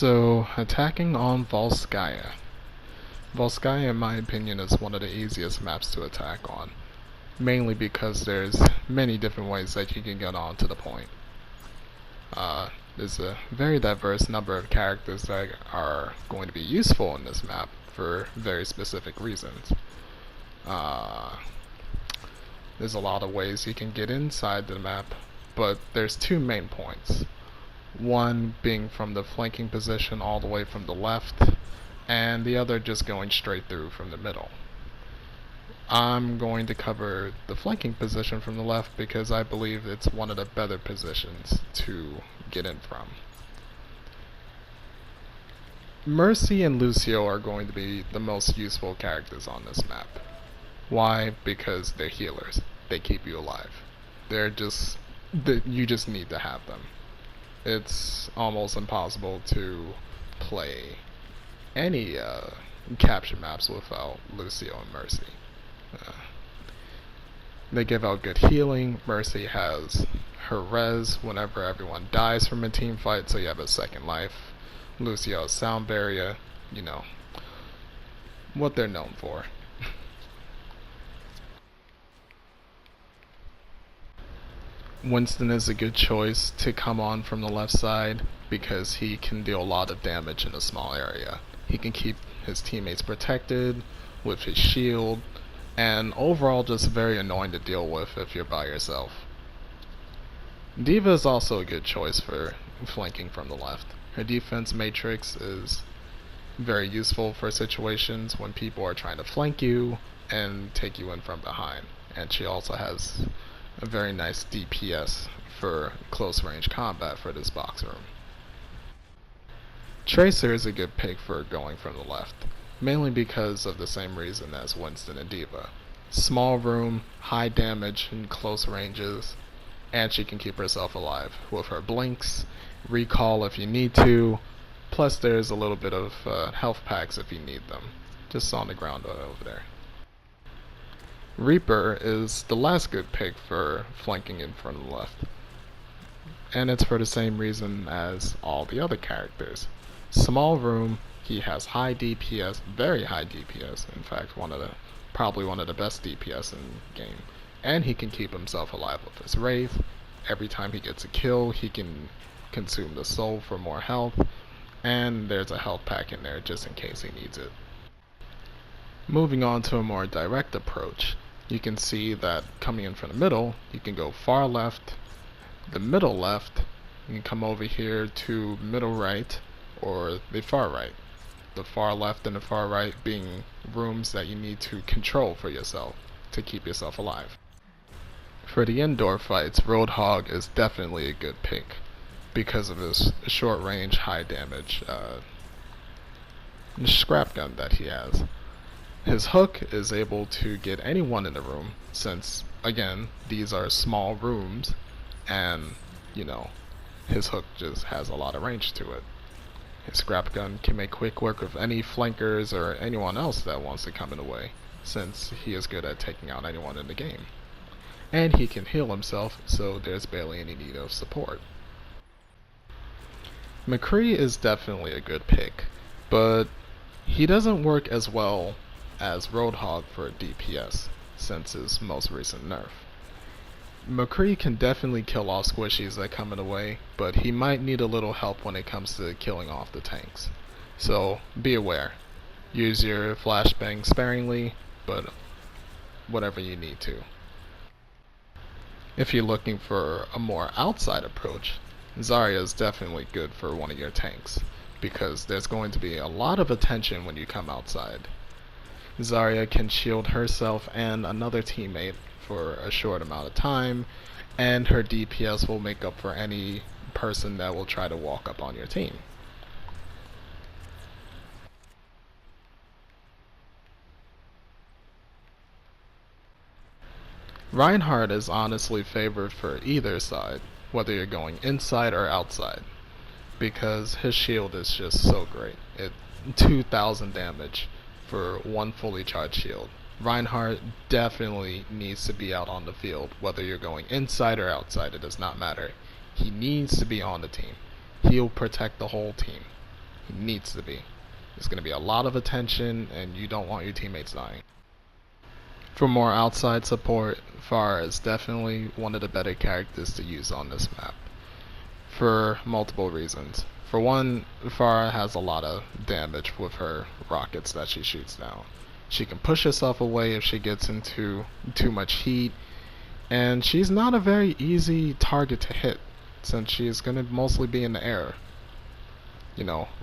So, attacking on Volskaya. Volskaya, in my opinion, is one of the easiest maps to attack on, mainly because there's many different ways that you can get on to the point. There's a very diverse number of characters that are going to be useful in this map for very specific reasons. There's a lot of ways you can get inside the map, but there's two main points. One being from the flanking position all the way from the left, and the other just going straight through from the middle. I'm going to cover the flanking position from the left because I believe it's one of the better positions to get in from. Mercy and Lucio are going to be the most useful characters on this map. Why? Because they're healers. They keep you alive. You just need to have them. It's almost impossible to play any capture maps without Lucio and Mercy. They give out good healing. Mercy has her res whenever everyone dies from a team fight, so you have a second life. Lucio has sound barrier, you know, what they're known for. Winston is a good choice to come on from the left side because he can deal a lot of damage in a small area. He can keep his teammates protected with his shield, and overall just very annoying to deal with if you're by yourself. D.Va is also a good choice for flanking from the left. Her defense matrix is very useful for situations when people are trying to flank you and take you in from behind. And she also has a very nice DPS for close range combat for this box room. Tracer is a good pick for going from the left, mainly because of the same reason as Winston and D.Va. Small room, high damage in close ranges, and she can keep herself alive with her blinks, recall if you need to, plus there's a little bit of health packs if you need them, just on the ground over there. Reaper is the last good pick for flanking in front of the left, and it's for the same reason as all the other characters. Small room, he has high DPS, very high DPS, in fact probably one of the best DPS in the game, and he can keep himself alive with his Wraith. Every time he gets a kill, he can consume the soul for more health, and there's a health pack in there just in case he needs it. Moving on to a more direct approach, you can see that coming in from the middle, you can go far left, the middle left, you can come over here to middle right, or the far right. The far left and the far right being rooms that you need to control for yourself to keep yourself alive. For the indoor fights, Roadhog is definitely a good pick because of his short range, high damage scrap gun that he has. His hook is able to get anyone in the room since, again, these are small rooms and, his hook just has a lot of range to it. His scrap gun can make quick work of any flankers or anyone else that wants to come in the way, since he is good at taking out anyone in the game. And he can heal himself, so there's barely any need of support. McCree is definitely a good pick, but he doesn't work as well as Roadhog for DPS since his most recent nerf. McCree can definitely kill off squishies that come in the way, but he might need a little help when it comes to killing off the tanks. So be aware. Use your flashbang sparingly, but whatever you need to. If you're looking for a more outside approach, Zarya is definitely good for one of your tanks, because there's going to be a lot of attention when you come outside. Zarya can shield herself and another teammate for a short amount of time, and her DPS will make up for any person that will try to walk up on your team. Reinhardt is honestly favored for either side, whether you're going inside or outside, because his shield is just so great. 2,000 damage for one fully charged shield. Reinhardt definitely needs to be out on the field, whether you're going inside or outside, it does not matter. He needs to be on the team. He'll protect the whole team. He needs to be. There's going to be a lot of attention, and you don't want your teammates dying. For more outside support, Pharah is definitely one of the better characters to use on this map, for multiple reasons. For one, Pharah has a lot of damage with her rockets that she shoots down. She can push herself away if she gets into too much heat, and she's not a very easy target to hit, since she's going to mostly be in the air,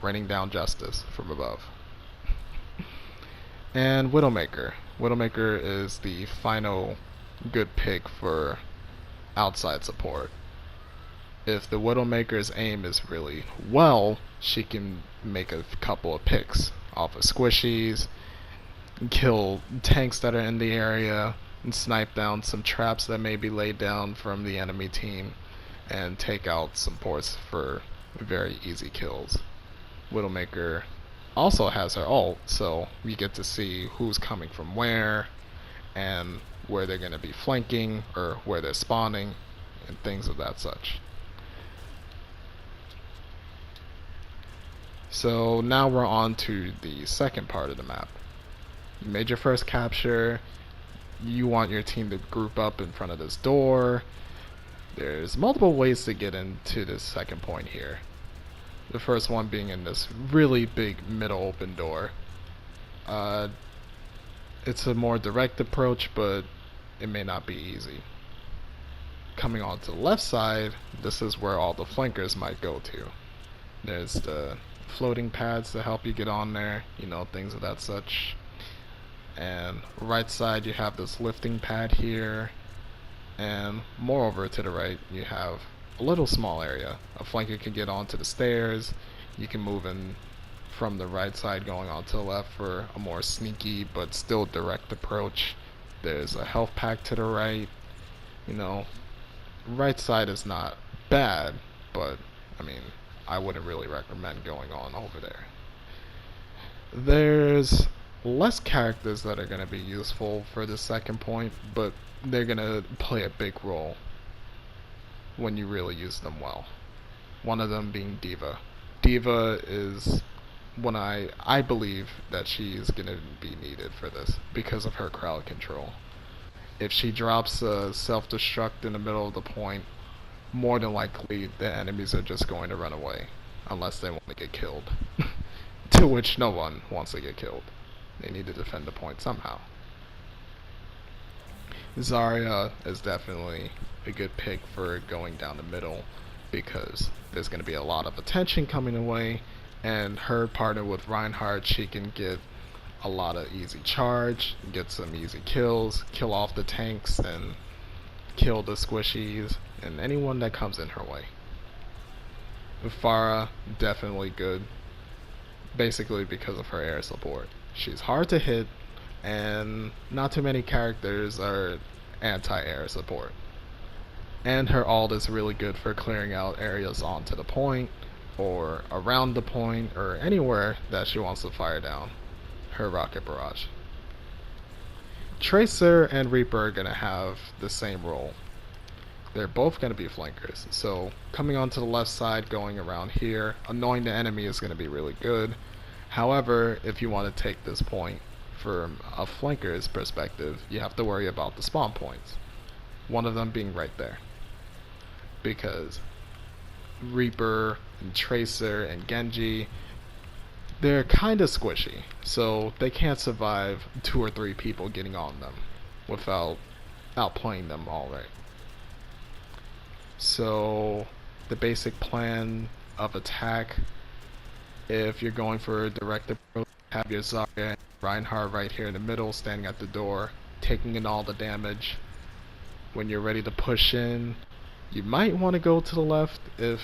raining down justice from above. And Widowmaker. Widowmaker is the final good pick for outside support. If the Widowmaker's aim is really well, she can make a couple of picks off of squishies, kill tanks that are in the area, and snipe down some traps that may be laid down from the enemy team, and take out some ports for very easy kills. Widowmaker also has her ult, so we get to see who's coming from where, and where they're going to be flanking, or where they're spawning, and things of that such. So now we're on to the second part of the map. You made your first capture, you want your team to group up in front of this door. There's multiple ways to get into this second point here. The first one being in this really big middle open door. It's a more direct approach, but it may not be easy. Coming on to the left side, this is where all the flankers might go to. There's the floating pads to help you get on there, things of that such. And right side you have this lifting pad here, and moreover to the right you have a little small area. A flanker can get onto the stairs. You can move in from the right side going onto the left for a more sneaky but still direct approach. There's a health pack to the right. Right side is not bad, but I wouldn't really recommend going on over there. There's less characters that are going to be useful for the second point, but they're going to play a big role when you really use them well. One of them being D.Va. D.Va is when I believe that she's going to be needed for this because of her crowd control. If she drops a self-destruct in the middle of the point, more than likely the enemies are just going to run away, unless they want to get killed. To which no one wants to get killed. They need to defend the point somehow. Zarya is definitely a good pick for going down the middle, because there's going to be a lot of attention coming away, and her partner with Reinhardt, she can get a lot of easy charge, get some easy kills, kill off the tanks, and kill the squishies, and anyone that comes in her way. Pharah, definitely good, basically because of her air support. She's hard to hit, and not too many characters are anti-air support. And her ult is really good for clearing out areas onto the point, or around the point, or anywhere that she wants to fire down her rocket barrage. Tracer and Reaper are going to have the same role. They're both going to be flankers, so coming onto the left side, going around here, annoying the enemy is going to be really good. However, if you want to take this point from a flanker's perspective, you have to worry about the spawn points. One of them being right there. Because Reaper and Tracer and Genji, they're kind of squishy, so they can't survive 2 or 3 people getting on them without outplaying them all right. So the basic plan of attack, if you're going for a direct approach, have your Zarya and Reinhardt right here in the middle, standing at the door, taking in all the damage. When you're ready to push in, you might want to go to the left if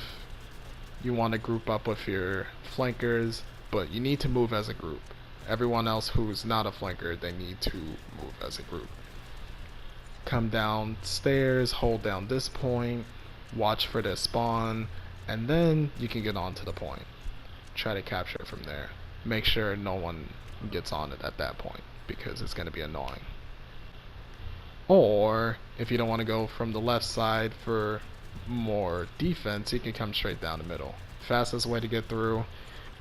you want to group up with your flankers, but you need to move as a group. Everyone else who's not a flanker, they need to move as a group. Come downstairs, hold down this point, watch for their spawn, and then you can get on to the point. Try to capture it from there. Make sure no one gets on it at that point, because it's going to be annoying. Or, if you don't want to go from the left side for more defense, you can come straight down the middle. Fastest way to get through.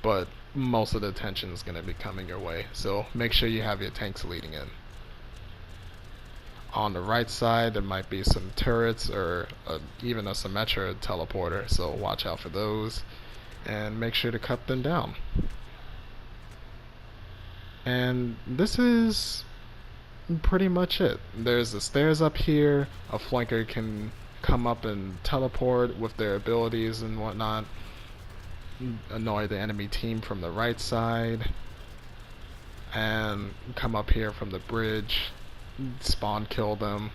but most of the attention is going to be coming your way. So make sure you have your tanks leading in. On the right side, there might be some turrets or even a Symmetra teleporter, so watch out for those and make sure to cut them down. And this is pretty much it. There's the stairs up here. A flanker can come up and teleport with their abilities and whatnot, annoy the enemy team from the right side, and come up here from the bridge, spawn kill them,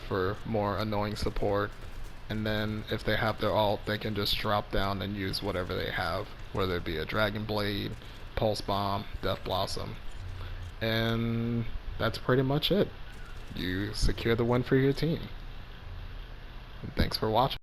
for more annoying support. And then if they have their ult, they can just drop down and use whatever they have, whether it be a Dragon Blade, Pulse Bomb, Death Blossom. And that's pretty much it. You secure the win for your team. Thanks for watching.